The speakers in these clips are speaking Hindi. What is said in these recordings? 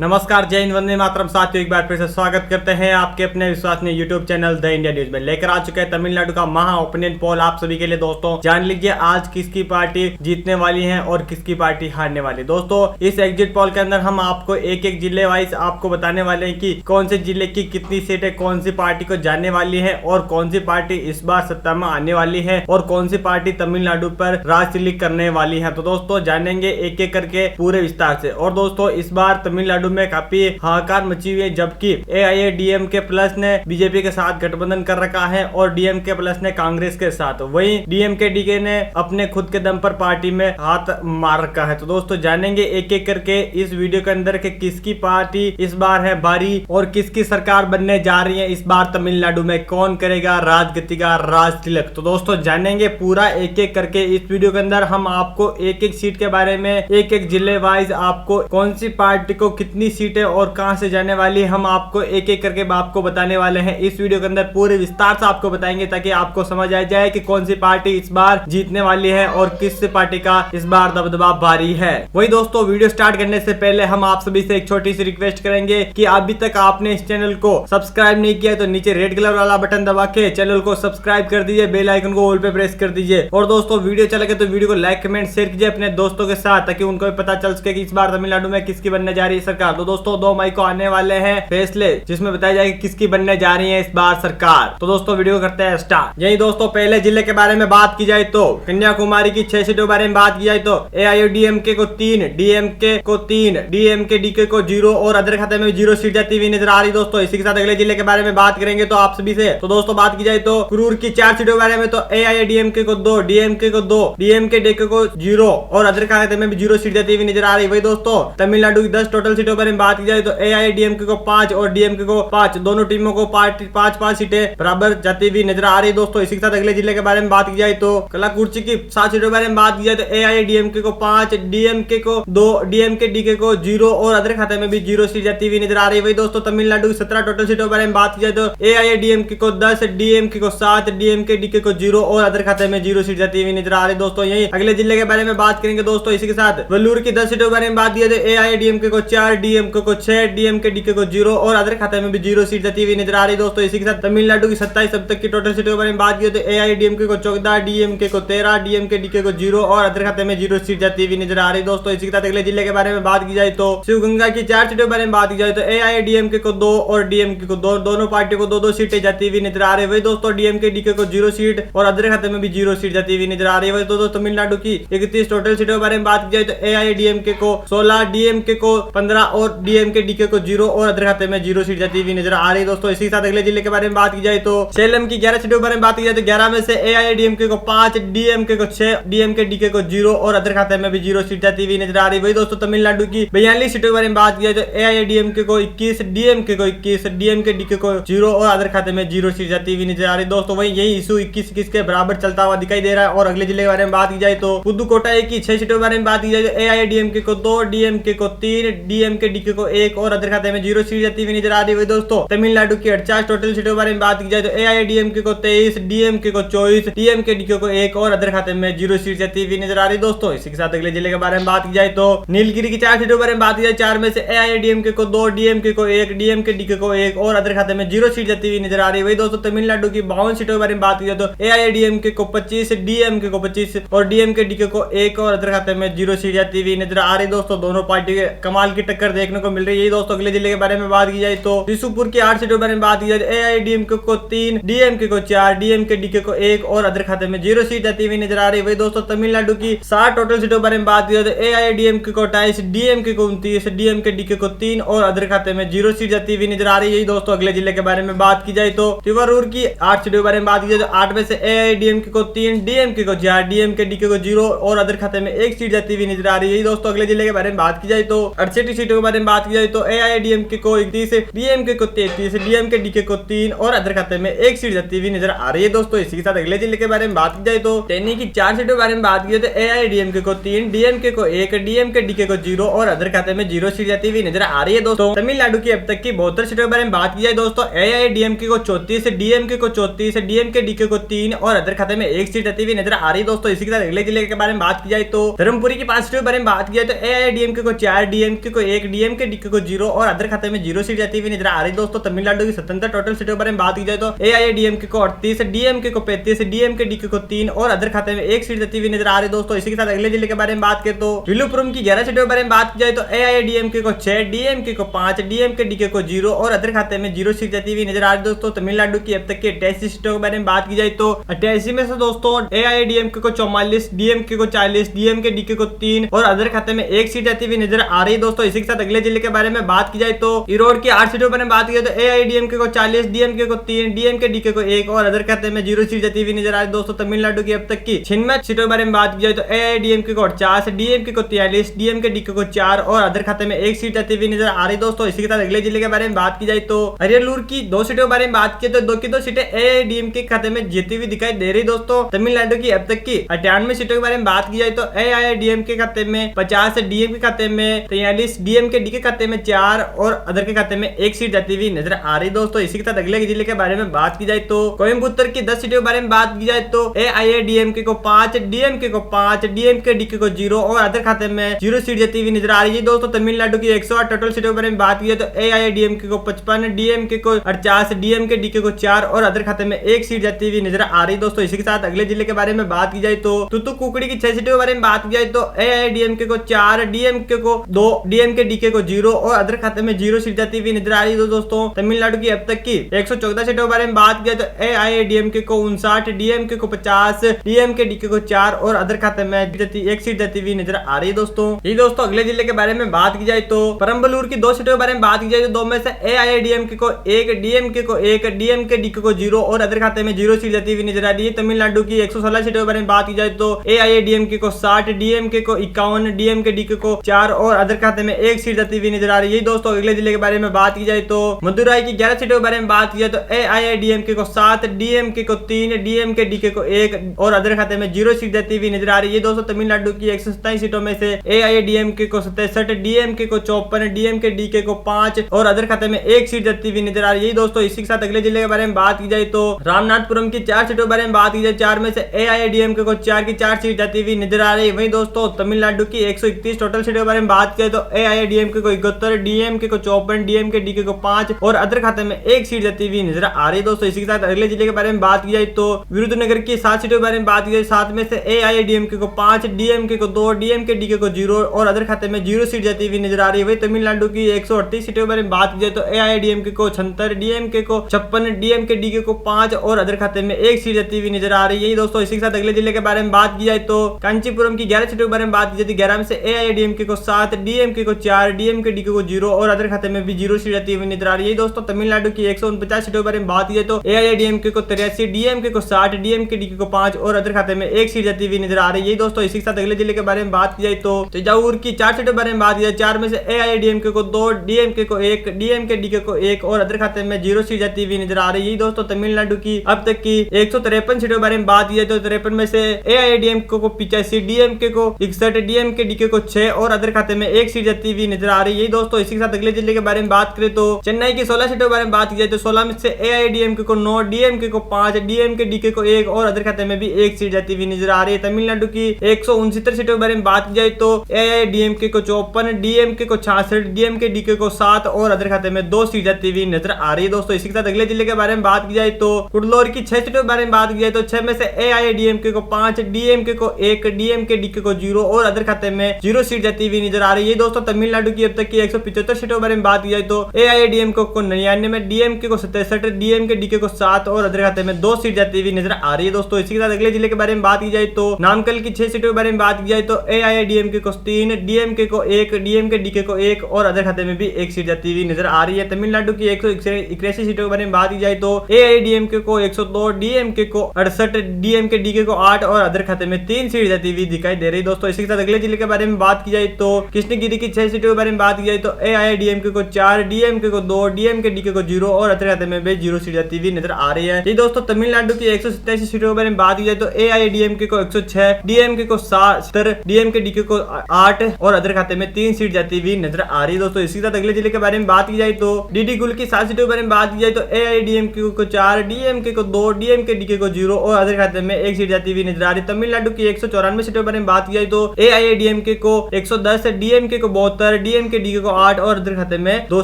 नमस्कार, जय हिंद, वंदे मातरम। साथियों, एक बार फिर से स्वागत करते हैं आपके अपने विश्वसनीय YouTube channel the India news में। लेकर आ चुके हैं तमिलनाडु का महा ओपिनियन पोल आप सभी के लिए। दोस्तों, जान लीजिए आज किसकी पार्टी जीतने वाली है और किसकी पार्टी हारने वाली है। दोस्तों, इस एग्जिट पोल के अंदर हम आपको एक एक जिले वाइज आपको बताने वाले हैं कि कौन से जिले की कितनी सीटें कौन सी पार्टी को जाने वाली है और कौन सी पार्टी इस बार सत्ता में आने वाली है और कौन सी पार्टी तमिलनाडु पर राज तिलक करने वाली है। तो दोस्तों, जानेंगे एक एक करके पूरे विस्तार से। और दोस्तों, इस बार तमिलनाडु में काफी हाहाकार मची हुई है, जबकि AIADMK प्लस ने बीजेपी के साथ गठबंधन कर रखा है और DMK प्लस ने कांग्रेस के साथ। वहीं DMK-DK ने अपने खुद के दम पर पार्टी में हाथ मार रखा है। तो दोस्तों, जानेंगे एक एक करके इस वीडियो के अंदर के किसकी पार्टी इस बार है भारी और किसकी सरकार बनने जा रही है इस बार तमिलनाडु में, कौन करेगा राजगति का राज तिलक। तो दोस्तों, जानेंगे पूरा एक एक करके इस वीडियो के अंदर। हम आपको एक एक सीट के बारे में, एक एक जिले वाइज आपको कौन सी पार्टी को कितनी सीटें और कहां से जाने वाली है, हम आपको एक एक करके आपको बताने वाले हैं इस वीडियो के अंदर। पूरे विस्तार से आपको बताएंगे ताकि आपको समझ आ जाए कि कौन सी पार्टी इस बार जीतने वाली है और किस पार्टी का इस बार दबदबा भारी है। वही दोस्तों, वीडियो स्टार्ट करने से पहले हम आप सभी से एक छोटी सी रिक्वेस्ट करेंगे कि अभी तक आपने इस चैनल को सब्सक्राइब नहीं किया तो नीचे रेड कलर वाला बटन दबा के चैनल को सब्सक्राइब कर दीजिए, बेल आइकन को ऑल पे प्रेस कर दीजिए। और दोस्तों, वीडियो चल गए तो वीडियो को लाइक कमेंट शेयर कीजिए अपने दोस्तों के साथ ताकि उनको भी पता चल सके कि इस बार तमिलनाडु में किसकी बनने जा रही है सरकार। तो दोस्तों, 2 मई को आने वाले हैं फैसले जिसमें बताया जाएगा किसकी बनने जा रही है इस बार सरकार। तो दोस्तों, वीडियो करते हैं स्टार्ट। यही दोस्तों, पहले जिले के बारे में बात की जाए तो कन्याकुमारी की 6 सीटों के बारे में बात की जाए तो AIADMK को 3, DMK को 3, DMK-DK को 0 और अदर खाते में 0 सीट जाती हुई नजर आ रही। दोस्तों, इसी के साथ अगले जिले के बारे में बात करेंगे तो आप सभी से। तो दोस्तों, बात की जाए तो कुरूर की 4 सीटों के बारे में तो AIADMK को 2, DMK को 2, DMK-DK को 0 और अदर खाते में भी 0 सीट जाती हुई नजर आ रही। वही दोस्तों, तमिलनाडु की 10 टोटल सीटों के बारे में बात की जाए तो AIADMK को 5 और DMK को 5, दोनों टीमों को 5-5 सीटें बराबर जाती हुई नजर आ रही। दोस्तों, इसी के साथ अगले जिले के बारे में बात की जाए तो कलाकुर्ची की 7 सीटों के बारे में बात की जाए तो AIADMK को 5, DMK को 2, DMK-DK को 0 और अदर खाते में भी 0 सीट जाती हुई नजर आ रही है। वही दोस्तों, तमिलनाडु की 17 टोटल सीटों के बारे में बात की जाए तो AIADMK को 10, DMK को 7, DMK-DK को 0 और अदर खाते में 0 सीट जाती हुई नजर आ रही। दोस्तों, यही अगले जिले के बारे में बात करेंगे। दोस्तों, इसी के साथ वेल्लूर की 10 सीटों के बारे में बात की जाए तो AIADMK को 4, DMK को 6, DMK-DK को 0 और अदर खाते में भी 0 सीट जाती हुई नजर आ रही। दोस्तों, इसी के साथ तमिलनाडु की 27 अब तक की टोटल सीटों के बारे में बात की तो AIADMK को 14, DMK को 13, DMK-DK को 0 और अदर खाते में 0 सीट जाती हुई नजर आ रही। दोस्तों, इसी के साथ अगले जिले के बारे में बात की जाए तो शिवगंगा की 4 सीटों के बारे में बात की जाए तो AIADMK को 2 और DMK को 2, दोनों पार्टी को 2-2 सीटें जाती हुई नजर आ रही है। वही दोस्तों, DMK-DK को 0 सीट और अदर खाते में भी 0 सीट जाती हुई नजर आ रही है। वही दोस्तों, तमिलनाडु की 31 टोटल सीटों के बारे में बात की जाए तो AIADMK को 16, DMK को 15 और DMK-DK को 0 और अदर खाते में 0 सीट जाती हुई नजर आ रही है। दोस्तों, इसी के साथ अगले जिले के बारे में बात की जाए तो सेलम की 11 सीटों के बारे में बात की जाए तो 11 में से AIADMK को 5, DMK को 6, DMK-DK को 0 और अदर खाते में भी 0 सीट जाती हुई नजर आ रही है। वही दोस्तों, तमिलनाडु की 42 सीटों के बारे में बात की जाए तो AIADMK को 21, DMK को 21, DMK-DK को 0 और अदर खाते में 0 सीट जाती हुई नजर आ रही। दोस्तों, वही यही इशू 21 के बराबर चलता हुआ दिखाई दे रहा है। और अगले जिले के बारे में बात की जाए तो पुदुकोट्टाई की 6 सीटों के बारे में बात की जाए तो AIADMK को 2, DMK को 3, DMK-DK को 1 और अदर खाते में 0 सीट जाती हुई नजर आ रही है। दोस्तों, तमिलनाडु की 48 टोटल सीटों के बारे में बात की जाए तो AIADMK को 23, DMK को 24, DMK-DK को 1 और अदर खाते में 0 सीट जाती हुई नजर आ रही। दोस्तों, इसी के साथ अगले जिले के बारे में बात की जाए तो नीलगिरी की 4 सीटों के बारे में बात की जाए 4 में से AIADMK को 2, DMK को 1, DMK-DK को 1 और अदर खाते में 0 सीट जाती हुई नजर आ रही है। वही दोस्तों, तमिलनाडु की 52 सीटों के बारे में बात की जाए तो AIADMK को 25, DMK को 25 और DMK-DK को 1 और अदर खाते में 0 सीट जाती हुई नजर आ रही। दोस्तों, दोनों पार्टी के कमाल की टक्कर देखने को मिल रही है। दोस्तों, अगले जिले के बारे में बात की जाए तो त्रिशूरपुर की 8 सीटों के बारे में बात की जाए AIADMK को 3, DMK को 4, DMK-DK को 1 और अदर खाते में 0 सीट जाती हुई नजर आ रही है। वही दोस्तों, तमिलनाडु की 60 टोटल सीटों के बारे में बात की जाए तो AIADMK को 28, DMK को 29, DMK-DK को 3 और अदर खाते में 0 सीट जाती हुई नजर आ रही है। दोस्तों, अगले जिले के बारे में बात की जाए तो तिवारूर की 8 सीटों के बारे में बात की जाए तो 8 में से AIADMK को 3, DMK को 4, DMK-DK को 0 और अदर खाते में 1 सीट जाती हुई नजर आ रही है। दोस्तों, अगले जिले के बारे में बात की जाए तो 68 सीटों के बारे में बात की जाए तो AIADMK को 31, DMK को 33, DMK-DK को 3 और अदर खाते में 1 सीट जाती हुई नजर आ रही है। दोस्तों, इसी के साथ अगले जिले के बारे में बात की जाए तो टेनी की 4 सीटों के बारे में बात की जाए तो AIADMK को 3, DMK को 1, DMK-DK को 0 और अदर खाते में 0 सीट जाती हुई नजर आ रही है। दोस्तों, तमिलनाडु की अब तक की 72 सीटों के बारे में बात की जाए दोस्तों AIADMK को 34, DMK को 34, DMK-DK को 3 और अदर खाते में 1 सीट जाती हुई नजर आ रही है। दोस्तों, इसी के साथ अगले जिले के बारे में बात की जाए तो धर्मपुरी की 5 सीटों के बारे में बात की जाए तो AIADMK को 4, DMK को 1, 1, डीएमके डीके को 0 और अदर खाते में 0 सीट जाती हुई नजर आ रही है दोस्तों। तमिलनाडु की स्वतंत्र टोटल सीटों के बारे में बात की जाए तो एआईएडीएमके को 38, डीएमके को 35, डीएमके डीके को 3 और अदर खाते में 1 सीट जाती हुई नजर आ रही है दोस्तों। इसी के साथ अगले जिले के बारे में बात करें तो विलुपुरम की 11 सीटों के बारे में बात की जाए तो एआईएडीएमके को 6, डीएमके को 5, डीएमके डीके को 0 और अदर खाते में 0 सीट जाती हुई नजर आ रही है दोस्तों। तमिलनाडु की अब तक की 88 सीटों के बारे में बात की जाए तो 88 में से दोस्तों एआईएडीएमके को 44, डीएमके को 40, डीएमके डीके को 3 और अदर खाते में 1 सीट जाती हुई नजर आ रही है दोस्तों। इसी के साथ अगले जिले के बारे में बात की जाए तो इरोड की 8 सीटों पर बात की जाए तो एआईएडीएमके को 40, डीएमके को 3, डीएमके डीके को 1 और अदर खाते में 0 सीट जाती हुई नजर आ रही है दोस्तों। तमिलनाडु की अब तक की 96 सीटों के बारे में बात की जाए तो एआईएडीएमके को 50, डीएमके को 43, डीएमके डीके को 4 और अदर खाते में 1 सीट जाती हुई नजर आ रही है दोस्तों। इसी के साथ अगले जिले के बारे में बात की जाए तो अरियलूर की 2 सीटों के बारे में बात की तो 2 की 2 सीटें एआईएडीएमके खाते में जीती हुई दिखाई दे रही दोस्तों। तमिलनाडु की अब तक की 98 सीटों के बारे में बात की जाए तो एआईएडीएमके खाते में 50, डीएमके खाते में 43, डीएमके डीके खाते में 4 और अदर के खाते में 1 सीट जाती हुई नजर आ रही दोस्तों। इसी के साथ अगले जिले के बारे में बात की जाए तो कोयम्बटूर की 10 सीटों के बारे में बात की जाए तो एआईएडीएमके को 5, डीएमके को 5, डीएमके डीके को 0 और अदर खाते में 0 सीट जाती हुई नजर आ रही है दोस्तों। तमिलनाडु की 108 टोटल सीटों के बारे में बात की जाए तो एआईएडीएमके को 55, डीएमके को 48, डीएमके डीके को 4 और अदर खाते में 1 सीट जाती हुई नजर आ रही दोस्तों। इसी के साथ अगले जिले के बारे में बात की जाए तो तुतुकुड़ी की 6 सीटों के बारे में बात की जाए तो एआईएडीएमके को 4, डीएमके को 2, डीएमके डीके को 0 और अदर खाते में 0 सीट जाती हुई नजर आ रही है दोस्तों। तमिलनाडु की अब तक की 114 सीटों के बारे में बात किया तो एआईएडीएमके को 59, डीएमके को 50, डीएमके डीके को 4 और अदर खाते में 1 सीट जाती हुई नजर आ रही है दोस्तों। ये दोस्तों अगले जिले के बारे में बात की जाए तो परम्बलूर की 2 सीटों के बारे में बात की जाए तो 2 में से एआईएडीएमके को 1, डीएमके को 1, डीएमके डीके को 0 और अदर खाते में 0 सीट जाती हुई नजर आ रही है। तमिलनाडु की 116 सीटों के बारे में बात की जाए तो एआईएडीएमके को 60, डीएमके को 51, डीएमके डीके को 4 और अदर खाते में 1 सीट जाती हुई नजर आ रही है दोस्तों। अगले जिले के बारे में बात की जाए तो मदुराई की 11 सीटों के बारे में बात की जाए तो एआईएडीएमके को 7, डीएमके को 3, डीएमके डीके को 1 और अदर खाते में 0 सीट जाती हुई नजर आ रही है दोस्तों। तमिलनाडु की 127 सीटों में से एआईएडीएमके को 67, डीएमके को 54, डीएमके डीके को 5 और अदर खाते में 1 सीट जाती हुई नजर आ रही है दोस्तों। इसी के साथ अगले जिले के बारे में बात की जाए तो रामनाथपुरम की 4 सीटों के बारे में बात की जाए 4 में से एआईएडीएमके को 4 की 4 सीट जाती हुई नजर आ रही है। वहीं दोस्तों तमिलनाडु की 131 टोटल सीटों के बारे में बात की जाए तो एआईएडीएमके को 71, डीएमके को 54, डीएमके डीके को 5 और अदर खाते में 1 सीट जाती हुई नजर आ रही है दोस्तों। इसी के साथ अगले जिले के बारे में बात की जाए तो विरुद्धनगर की 7 सीटों के बारे में बात की जाए 7 में से एआईएडीएमके को 5, डीएमके को 2, डीएमके डीके को 0 और अदर खाते में 0 सीट जाती हुई नजर आ रही है। वही तमिलनाडु की 138 सीटों के बारे में बात की जाए तो एआईएडीएमके को 76, डीएमके को 56, डीएमके डीके को 5 और अदर खाते में 1 सीट जाती हुई नजर आ रही है दोस्तों। इसी के साथ अगले जिले के बारे में बात की जाए तो कांचीपुरम की 11 सीटों के बारे में बात की जाए तो 11 में से एआईएडीएमके को 7, डीएमके को 4, डीएमके डीके को 0 और अदर खाते में भी 0 सीट जाती हुई नजर आ रही है दोस्तों। तमिलनाडु की 149 सीटों के बारे में बात की जाए तो एआईएडीएमके को 83, डीएमके को 60, डीएमके डीके को 5 और अदर खाते में 1 सीट जाती हुई नजर आ रही है दोस्तों। इसी के साथ अगले जिले के बारे में बात की जाए तो तंजावुर की 4 सीटों के बारे में बात की जाए 4 में से एआईएडीएमके को 2, डीएमके को 1, डीएमके डीके को 1 और अदर खाते में 0 सीट जाती हुई नजर आ रही है दोस्तों। तमिलनाडु की अब तक की 153 सीटों के बारे में बात की जाए तो 53 में से एआईएडीएमके को 85, डीएमके को 61, डीएमके डीके को 6 और अदर खाते में 1 सीट जाती हुई नजर आ रही है दोस्तों। इसी के साथ अगले जिले के बारे में बात करें तो चेन्नई की 16 सीटों के बारे में बात की जाए तो 16 में से एआईएडीएमके को 9, डीएमके को 5, डीएमके डीके को 1 और अदर खाते में भी 1 सीट जाती हुई नजर आ रही है। तमिलनाडु की 169 सीटों के बारे में बात की जाए तो एआईएडीएमके को 54, डीएमके को 66, डीएमके डीके को 7 और अदर खाते में 2 सीट जाती हुई नजर आ रही है दोस्तों। इसी के साथ अगले जिले के बारे में बात की जाए तो कुडलोर की 6 सीटों के बारे में बात की जाए तो 6 में से एआईएडीएमके को 5, डीएमके को 1, डीएमके डीके को 0 और अदर खाते में 0 सीट जाती हुई नजर आ रही है दोस्तों। तमिलनाडु की अब तक की 175 सीटों के बारे में बात की जाए तो एआईएडीएमके को 99, डीएमके को 67, डीएमके डीके को 7 और अदर खाते में 2 सीट जाती हुई नजर आ रही है दोस्तों। इसी के साथ अगले जिले के बारे में बात की जाए तो नामकल की 6 सीटों के बारे में बात की जाए तो एआईएडीएमके को 3, डीएमके को 1, डीएमके डीके को 1 और अदर खाते में भी 1 सीट जाती हुई नजर आ रही है। तमिलनाडु की 181 सीटों के बारे में बात की जाए तो एआईएडीएमके को 102, डीएमके को 68, डीएमके डीके को 8 और अदर खाते में 3 सीट जाती हुई दिखाई दे रही है दोस्तों। इसी के साथ अगले जिले के बारे में बात की जाए तो कृष्णगिरी की 6 सीटों के बारे में बात की जाए तो एआईएडीएमके को 4, डीएमके को 2, डीएमके डीके को 0 और अदर खाते में भी 0 सीट जाती हुई नजर आ रही है। ये दोस्तों तमिलनाडु की 187 सीटों के बारे में बात की जाए तो एआईएडीएमके को 106, डीएमके को 70, डीएमके डीके को 8 और अदर खाते में 3 सीट जाती हुई नजर आ रही है दोस्तों। इसी के साथ अगले जिले के बारे में बात की जाए तो डीडी गुल की 7 सीटों के बारे में बात की जाए तो एआईएडीएमके को 4, डीएमके को 2, डीएमके डीके को 0 और अदर खाते में 1 सीट जाती हुई नजर आ रही है। तमिलनाडु की 194 सीटों के बारे में बात की जाए तो एआईएडीएमके को 110, डीएमके को 72, 75, डीएमके डीके को 8 और अदर खाते में 2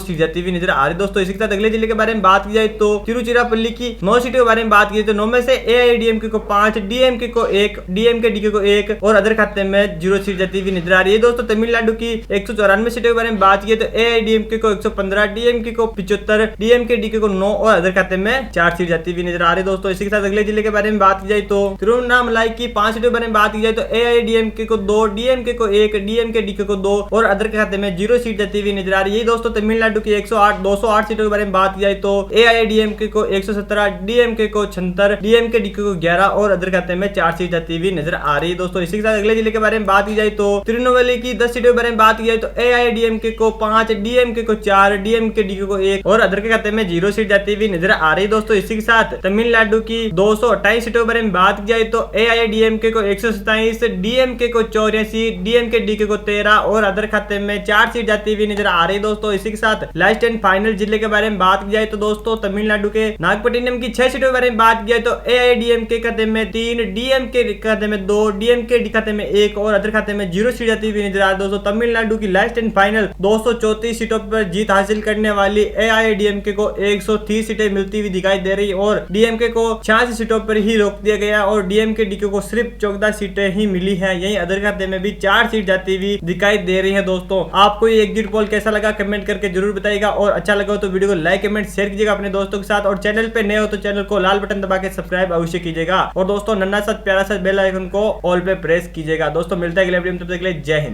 सीट जाती हुई नजर आ रही है दोस्तों। इसी के साथ अगले जिले के बारे में बात की जाए तो तिरुचिरापल्ली की 9 सीटों के बारे में बात की जाए तो 9 में से एआईएडीएमके को 5, डीएमके को 1, डीएमके डीके को 1 और अदर खाते में 0 सीट जाती हुई नजर आ रही है दोस्तों। तमिलनाडु की 194 सीटों के बारे में बात की तो एआईडीएमके को 115, डीएमके को 75, डीएमके डीके को 9 और अदर खाते में 4 सीट जाती हुई नजर आ रही है दोस्तों। इसी के साथ अगले जिले के बारे में बात की जाए तो तिरुवन्नामलाई की 5 सीटों के बारे में बात की जाए तो एआईडीएमके को 2, डीएमके को 1, डीएमके डीके को 2 और अदर के खाते में 0 सीट जाती हुई नजर आ रही है दोस्तों। तमिलनाडु की 208 सीटों के बारे में बात की जाए तो एआईडीएमके को 117, डीएमके को 76, डीएमके डीके को 11 और अदर खाते में 4 सीट जाती हुई नजर आ रही है दोस्तों। इसी के साथ अगले जिले के बारे में बात की जाए तो तिरुनेलवेली की 10 सीटों के बारे में बात की जाए तो एआईडीएमके को 5, डीएमके को 4, डीएमके डीके को 1 और अदर के खाते में 0 सीट जाती हुई नजर आ रही है दोस्तों। इसी के साथ तमिलनाडु की 228 सीटों के बारे में बात की जाए तो एआईडीएमके को 127, डीएमके को 84, डीएमके डीके को 13 और अदर खाते में 4 सीट जाती हुई नजर आ रही है दोस्तों। इसी के साथ लास्ट एंड फाइनल जिले के बारे में बात की जाए तो दोस्तों तमिलनाडु के नागपट्टिनम की 6 सीटों के बारे में बात की जाए तो एआईडीएमके खाते में 3, डीएमके खाते में 2, डीएमके खाते में 1 और अदर खाते में 0 सीट जाती हुई नजर आ रही है दोस्तों। तमिलनाडु की लास्ट एंड फाइनल 234 सीटों पर जीत हासिल करने वाली एआईडीएमके को 130 सीटें मिलती हुई दिखाई दे रही और डीएमके को 86 सीटों पर ही रोक दिया गया और डीएमके डीके को सिर्फ 14 सीटें ही मिली हैं। यही अदर खाते में भी 4 सीट जाती हुई दिखाई दे रही है दोस्तों। आपको ये एग्जिट पोल कैसा लगा कमेंट करके जरूर बताइएगा और अच्छा लगा तो वीडियो को लाइक कमेंट शेयर कीजिएगा अपने दोस्तों के साथ और चैनल पे नए हो तो चैनल को लाल बटन दबा के सब्सक्राइब अवश्य कीजिएगा और दोस्तों नन्ना सा प्यारा सा बेल आइकन को ऑल पे प्रेस कीजिएगा। दोस्तों मिलता है अगले वीडियो में, तब तक के लिए जय हिंद।